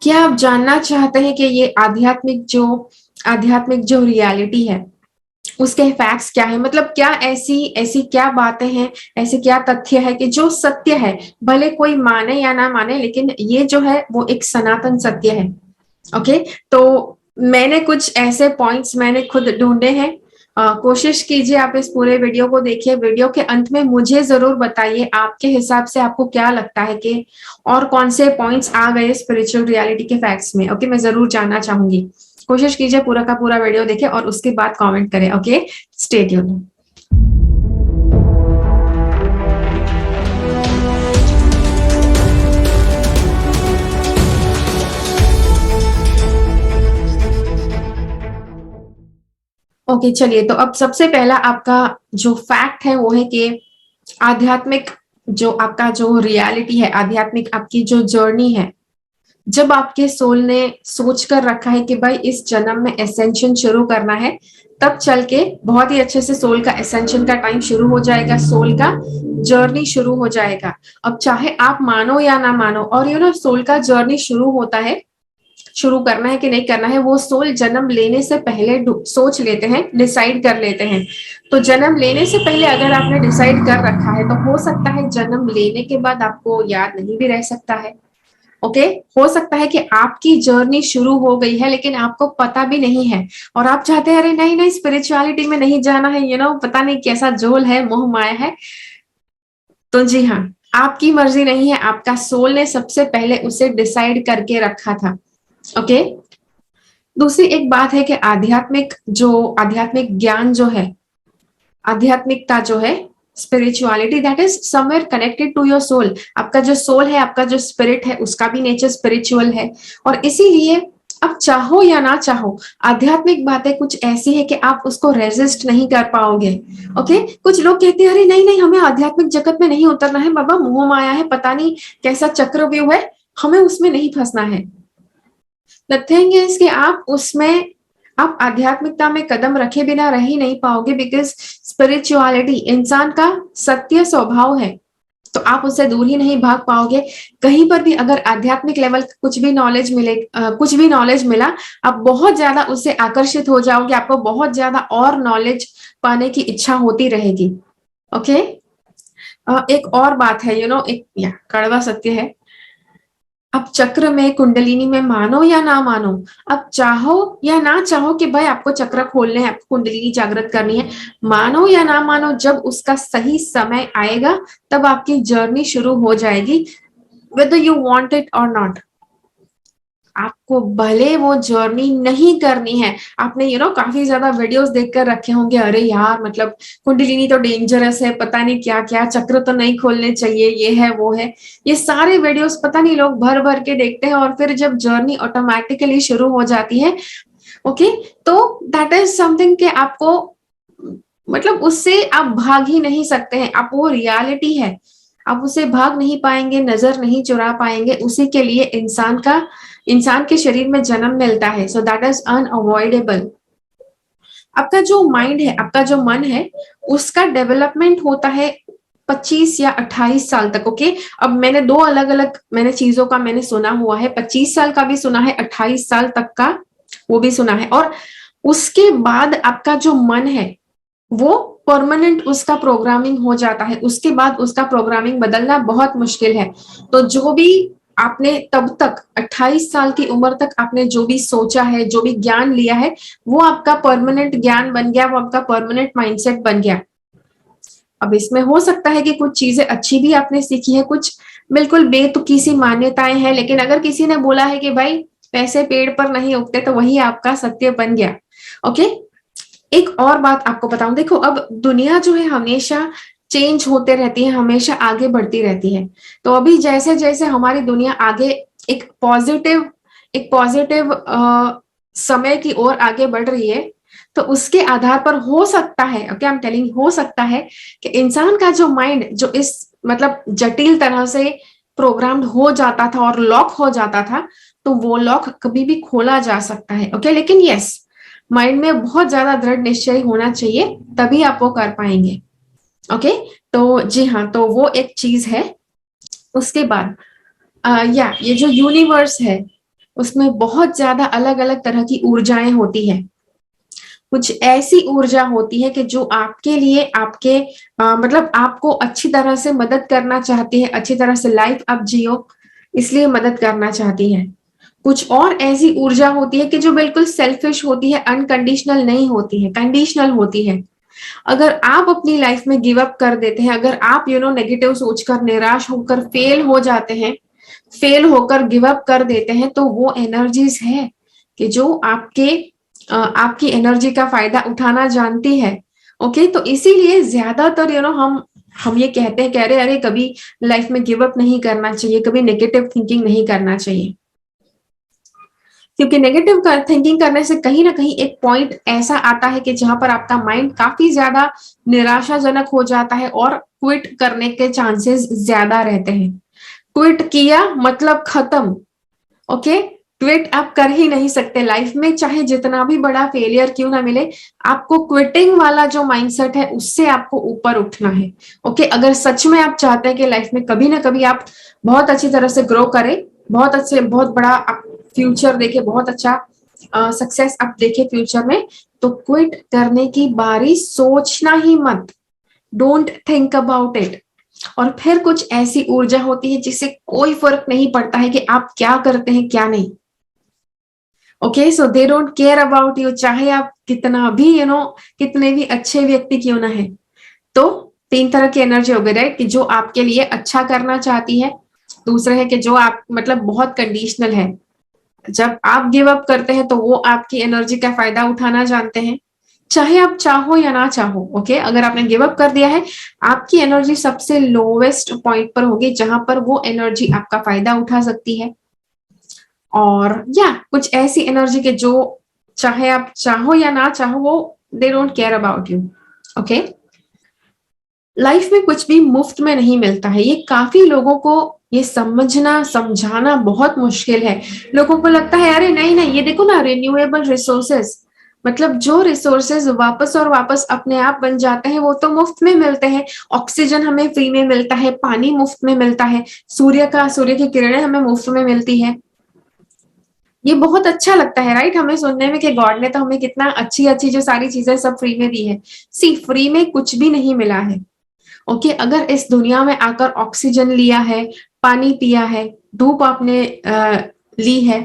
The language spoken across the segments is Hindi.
क्या आप जानना चाहते हैं कि ये आध्यात्मिक जो रियलिटी है उसके फैक्ट्स क्या है? मतलब क्या ऐसी ऐसी क्या बातें हैं, ऐसे क्या तथ्य है कि जो सत्य है, भले कोई माने या ना माने, लेकिन ये जो है वो एक सनातन सत्य है। ओके, तो मैंने कुछ ऐसे पॉइंट्स मैंने खुद ढूंढे हैं। कोशिश कीजिए आप इस पूरे वीडियो को देखिए। वीडियो के अंत में मुझे जरूर बताइए आपके हिसाब से आपको क्या लगता है कि और कौन से पॉइंट्स आ गए स्पिरिचुअल रियलिटी के फैक्ट्स में। ओके, मैं जरूर जानना चाहूंगी। कोशिश कीजिए पूरा का पूरा वीडियो देखें और उसके बाद कमेंट करें। Okay, stay tuned. ओके, चलिए, तो अब सबसे पहला आपका जो फैक्ट है वो है कि आध्यात्मिक जो आपका जो रियलिटी है, आध्यात्मिक आपकी जो जर्नी है, जब आपके सोल ने सोच कर रखा है कि भाई इस जन्म में एसेंशन शुरू करना है, तब चल के बहुत ही अच्छे से सोल का एसेंशन का टाइम शुरू हो जाएगा, सोल का जर्नी शुरू हो जाएगा। अब चाहे आप मानो या ना मानो, और सोल का जर्नी शुरू होता है, शुरू करना है कि नहीं करना है, वो सोल जन्म लेने से पहले सोच लेते हैं, डिसाइड कर लेते हैं। तो जन्म लेने से पहले अगर आपने डिसाइड कर रखा है, तो हो सकता है जन्म लेने के बाद आपको याद नहीं भी रह सकता है। ओके, हो सकता है कि आपकी जर्नी शुरू हो गई है लेकिन आपको पता भी नहीं है, और आप चाहते हैं अरे नहीं नहीं स्पिरिचुअलिटी में नहीं जाना है, पता नहीं कैसा झोल है, मोह माया है। तो जी हाँ, आपकी मर्जी नहीं है, आपका सोल ने सबसे पहले उसे डिसाइड करके रखा था। ओके, दूसरी एक बात है कि आध्यात्मिक ज्ञान जो है, आध्यात्मिकता जो है, spirituality that is somewhere connected to your soul. आपका जो सोल है, आपका जो स्पिरिट है, उसका भी नेचर स्पिरिचुअल है। और इसीलिए आप चाहो या ना चाहो, आध्यात्मिक बातें कुछ ऐसी है कि आप उसको रेजिस्ट नहीं कर पाओगे। ओके, कुछ लोग कहते हैं अरे नहीं नहीं हमें आध्यात्मिक जगत में नहीं उतरना है बाबा, मोह माया है, पता नहीं कैसा चक्रव्यूह है, हमें उसमें नहीं फंसना है। द थिंग इज कि आप आध्यात्मिकता में कदम रखे बिना रह ही नहीं पाओगे, बिकॉज स्पिरिचुअलिटी इंसान का सत्य स्वभाव है, तो आप उससे दूर ही नहीं भाग पाओगे। कहीं पर भी अगर आध्यात्मिक लेवल कुछ भी नॉलेज मिला, आप बहुत ज्यादा उससे आकर्षित हो जाओगे, आपको बहुत ज्यादा और नॉलेज पाने की इच्छा होती रहेगी। ओके, एक और बात है, एक या कड़वा सत्य है। आप चक्र में, कुंडलिनी में मानो या ना मानो, आप चाहो या ना चाहो कि भाई आपको चक्र खोलने हैं, आपको कुंडलिनी जागृत करनी है, मानो या ना मानो, जब उसका सही समय आएगा तब आपकी जर्नी शुरू हो जाएगी, whether you want it or not। आपको भले वो जर्नी नहीं करनी है, आपने काफी ज्यादा वीडियोस देख कर रखे होंगे, अरे यार मतलब कुंडलिनी तो डेंजरस है, पता नहीं क्या क्या, चक्र तो नहीं खोलने चाहिए, ये है वो है। ये सारे वीडियोस पता नहीं लोग भर भर के देखते हैं, और फिर जब जर्नी ऑटोमेटिकली शुरू हो जाती है, ओके, तो दैट इज समथिंग कि आपको, मतलब उससे आप भाग ही नहीं सकते हैं, आप वो रियलिटी है, आप उसे भाग नहीं पाएंगे, नजर नहीं चुरा पाएंगे। उसी के लिए इंसान के शरीर में जन्म मिलता है, सो दैट इज अनअवॉइडेबल। आपका जो माइंड है, आपका जो मन है, उसका डेवलपमेंट होता है 25 या 28 साल तक। ओके, अब मैंने दो अलग अलग चीजों का मैंने सुना हुआ है, 25 साल का भी सुना है, 28 साल तक का वो भी सुना है। और उसके बाद आपका जो मन है वो परमानेंट उसका प्रोग्रामिंग हो जाता है, उसके बाद उसका प्रोग्रामिंग बदलना बहुत मुश्किल है। तो जो भी आपने तब तक 28 साल की उम्र तक आपने जो भी सोचा है, जो भी ज्ञान लिया है, वो आपका परमानेंट ज्ञान बन गया, वो आपका परमानेंट माइंडसेट बन गया। अब इसमें हो सकता है कि कुछ चीजें अच्छी भी आपने सीखी है, कुछ बिल्कुल बेतुकी सी मान्यताएं हैं, लेकिन अगर किसी ने बोला है कि भाई पैसे पेड़ पर नहीं उगते, तो वही आपका सत्य बन गया। ओके, एक और बात आपको बताऊं, देखो अब दुनिया जो है हमेशा चेंज होते रहती है, हमेशा आगे बढ़ती रहती है। तो अभी जैसे जैसे हमारी दुनिया आगे एक पॉजिटिव समय की ओर आगे बढ़ रही है, तो उसके आधार पर हो सकता है, ओके आई एम टेलिंग, हो सकता है कि इंसान का जो माइंड जो इस मतलब जटिल तरह से प्रोग्राम्ड हो जाता था और लॉक हो जाता था, तो वो लॉक कभी भी खोला जा सकता है। ओके, लेकिन यस, माइंड में बहुत ज्यादा दृढ़ निश्चय होना चाहिए, तभी आप वो कर पाएंगे। ओके, तो जी हाँ, तो वो एक चीज है। उसके बाद या ये जो यूनिवर्स है, उसमें बहुत ज्यादा अलग अलग तरह की ऊर्जाएं होती है। कुछ ऐसी ऊर्जा होती है कि जो आपके लिए आपके मतलब आपको अच्छी तरह से मदद करना चाहती है, अच्छी तरह से लाइफ आप जियो इसलिए मदद करना चाहती है। कुछ और ऐसी ऊर्जा होती है कि जो बिल्कुल सेल्फिश होती है, अनकंडीशनल नहीं होती है, कंडीशनल होती है। अगर आप अपनी लाइफ में गिव अप कर देते हैं, अगर आप नेगेटिव सोचकर निराश होकर फेल हो जाते हैं, फेल होकर गिव अप कर देते हैं, तो वो एनर्जीज है कि जो आपकी एनर्जी का फायदा उठाना जानती है। ओके, तो इसीलिए ज्यादातर हम ये कहते हैं, कह रहे अरे कभी लाइफ में गिव अप नहीं करना चाहिए, कभी नेगेटिव थिंकिंग नहीं करना चाहिए, क्योंकि नेगेटिव थिंकिंग करने से कहीं ना कहीं एक पॉइंट ऐसा आता है कि जहां पर आपका माइंड काफी ज्यादा निराशाजनक हो जाता है और क्विट करने के चांसेस ज्यादा रहते हैं। क्विट किया मतलब खत्म। ओके, क्विट आप कर ही नहीं सकते लाइफ में, चाहे जितना भी बड़ा फेलियर क्यों ना मिले। आपको क्विटिंग वाला जो माइंडसेट है उससे आपको ऊपर उठना है। ओके, अगर सच में आप चाहते हैं कि लाइफ में कभी ना कभी आप बहुत अच्छी तरह से ग्रो करें, बहुत बड़ा आप फ्यूचर देखे, बहुत अच्छा सक्सेस आप देखे फ्यूचर में, तो क्विट करने की बारी सोचना ही मत। Don't think about it. और फिर कुछ ऐसी ऊर्जा होती है जिससे कोई फर्क नहीं पड़ता है कि आप क्या करते हैं क्या नहीं। Okay, so they don't care about you, चाहे आप कितना भी कितने भी अच्छे व्यक्ति क्यों ना है। तो तीन तरह की एनर्जी हो गई, राइट, कि जो आपके लिए अच्छा करना चाहती है। दूसरा है कि जो आप मतलब बहुत कंडीशनल है, जब आप गिव अप करते हैं तो वो आपकी एनर्जी का फायदा उठाना जानते हैं, चाहे आप चाहो या ना चाहो। ओके, अगर आपने गिव अप कर दिया है, आपकी एनर्जी सबसे लोवेस्ट पॉइंट पर होगी जहां पर वो एनर्जी आपका फायदा उठा सकती है। और या कुछ ऐसी एनर्जी के जो चाहे आप चाहो या ना चाहो, वो they don't care about you. Okay, life में कुछ भी मुफ्त में नहीं मिलता है, ये काफी लोगों को ये समझना समझाना बहुत मुश्किल है। लोगों को लगता है अरे नहीं नहीं, ये देखो ना, रिन्यूएबल रिसोर्सेस, मतलब जो रिसोर्सेज वापस और वापस अपने आप बन जाते हैं वो तो मुफ्त में मिलते हैं। ऑक्सीजन हमें फ्री में मिलता है, पानी मुफ्त में मिलता है, सूर्य की किरणें हमें मुफ्त में मिलती है। ये बहुत अच्छा लगता है, राइट, हमें सुनने में कि गॉड ने तो हमें कितना अच्छी अच्छी जो सारी चीजें सब फ्री में दी है। सी, फ्री में कुछ भी नहीं मिला है। ओके, अगर इस दुनिया में आकर ऑक्सीजन लिया है, पानी पिया है, धूप आपने ली है,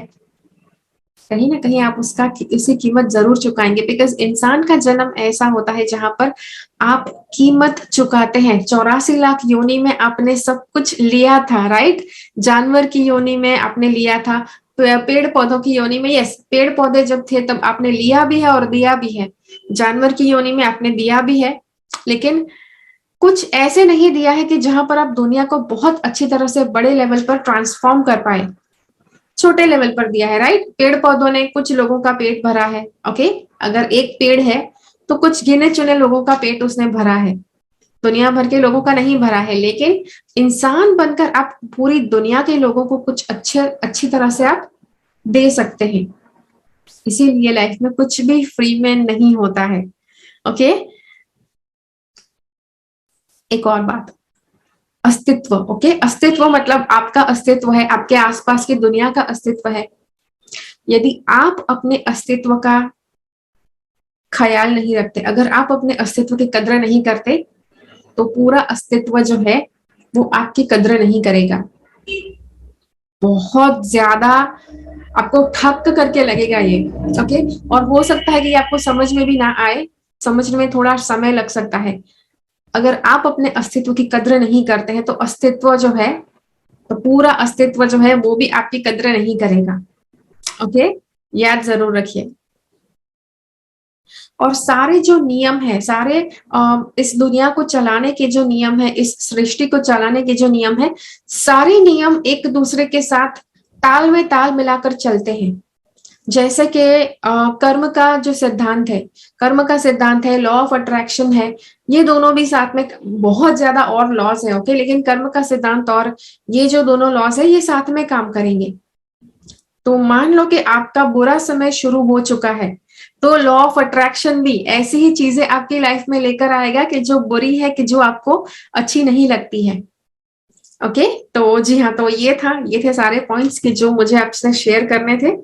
कहीं ना कहीं आप उसकी कीमत जरूर चुकाएंगे, बिकॉज इंसान का जन्म ऐसा होता है जहां पर आप कीमत चुकाते हैं। 84 लाख योनि में आपने सब कुछ लिया था, राइट, जानवर की योनि में आपने लिया था, पेड़ पौधों की योनि में, यस, पेड़ पौधे जब थे तब आपने लिया भी है और दिया भी है, जानवर की योनि में आपने दिया भी है, लेकिन कुछ ऐसे नहीं दिया है कि जहां पर आप दुनिया को बहुत अच्छी तरह से बड़े लेवल पर ट्रांसफॉर्म कर पाए। छोटे लेवल पर दिया है, राइट, पेड़ पौधों ने कुछ लोगों का पेट भरा है। ओके, अगर एक पेड़ है तो कुछ गिने चुने लोगों का पेट उसने भरा है, दुनिया भर के लोगों का नहीं भरा है। लेकिन इंसान बनकर आप पूरी दुनिया के लोगों को कुछ अच्छी तरह से आप दे सकते हैं। इसीलिए लाइफ में कुछ भी फ्री में नहीं होता है। ओके, एक और बात, अस्तित्व। ओके, अस्तित्व मतलब आपका अस्तित्व है, आपके आसपास की दुनिया का अस्तित्व है। यदि आप अपने अस्तित्व का ख्याल नहीं रखते, अगर आप अपने अस्तित्व की कद्र नहीं करते, तो पूरा अस्तित्व जो है वो आपकी कद्र नहीं करेगा। बहुत ज्यादा आपको ठक करके लगेगा ये। ओके, और हो सकता है कि आपको समझ में भी ना आए, समझने में थोड़ा समय लग सकता है। अगर आप अपने अस्तित्व की कद्र नहीं करते हैं तो अस्तित्व जो है, तो पूरा अस्तित्व जो है वो भी आपकी कद्र नहीं करेगा। ओके, याद जरूर रखिए। और सारे जो नियम है, सारे इस दुनिया को चलाने के जो नियम है, इस सृष्टि को चलाने के जो नियम है, सारे नियम एक दूसरे के साथ ताल में ताल मिलाकर चलते हैं। जैसे कि कर्म का जो सिद्धांत है, कर्म का सिद्धांत है, लॉ ऑफ अट्रैक्शन है, ये दोनों भी साथ में, बहुत ज्यादा और लॉज है। ओके, लेकिन कर्म का सिद्धांत और ये जो दोनों लॉज है ये साथ में काम करेंगे। तो मान लो कि आपका बुरा समय शुरू हो चुका है, तो लॉ ऑफ अट्रैक्शन भी ऐसी ही चीजें आपकी लाइफ में लेकर आएगा कि जो बुरी है, कि जो आपको अच्छी नहीं लगती है। ओके, तो जी हाँ, तो ये थे सारे पॉइंट्स कि जो मुझे आपसे शेयर करने थे।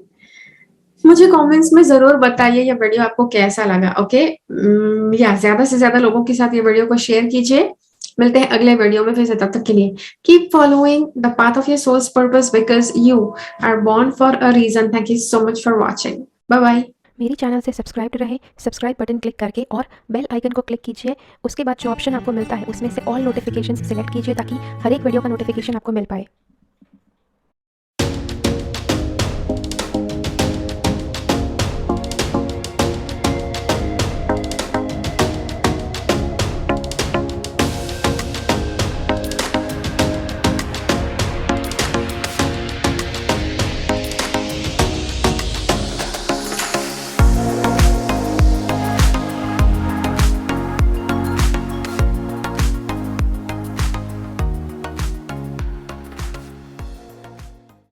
मुझे कमेंट्स में ज़रूर बताइए ये वीडियो आपको कैसा लगा, ओके? या ज़्यादा से ज़्यादा लोगों के साथ ये वीडियो को शेयर कीजिए। मिलते हैं अगले वीडियो में फिर से, तब तक के लिए keep following the path of your soul's purpose because you are born for a reason. Thank you so much for watching. Bye bye. मेरे चैनल से सब्सक्राइब रहें, सब्सक्राइब बटन क्लिक करके और बेल आइकन को क्लिक कीजिए। उसके बाद जो ऑप्शन आपको मिलता है उसमें से ऑल नोटिफिकेशंस सिलेक्ट कीजिए ताकि हर एक वीडियो का नोटिफिकेशन आपको मिल पाए।